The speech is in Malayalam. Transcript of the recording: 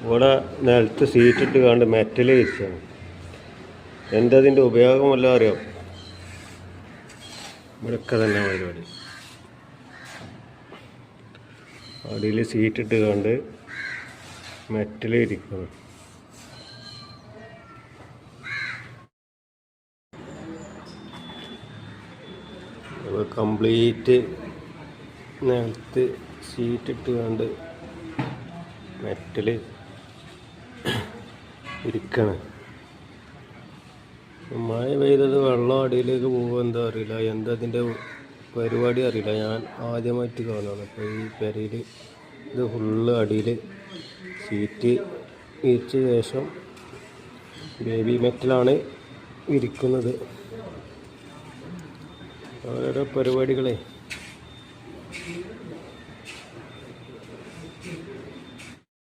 ഇവിടെ നിലത്ത് സീറ്റിട്ട് കണ്ട് മെറ്റൽ വിരിച്ചാണ്. എന്തതിൻ്റെ ഉപയോഗമല്ല അറിയാം. ഇവിടെയൊക്കെ തന്നെ പരിപാടി. അടിയിൽ സീറ്റിട്ട് കണ്ട് മെറ്റൽ ഇരിക്കണം. കംപ്ലീറ്റ് നിലത്ത് സീറ്റിട്ട് കണ്ട് മെറ്റൽ ഇരിക്കണം. മഴ പെയ്തത് വെള്ളം അടിയിലേക്ക് പോകുക എന്താ അറിയില്ല, എന്താ അതിൻ്റെ പരിപാടി അറിയില്ല. ഞാൻ ആദ്യമായിട്ട് കാണുകയാണ്. അപ്പോൾ ഈ പെരയിൽ ഇത് ഫുള്ള് അടിയിൽ സീറ്റ് വിരിച്ച ശേഷം ബേബി മെറ്റലാണ് ഇരിക്കുന്നത്. ഓരോരോ പരിപാടികളെ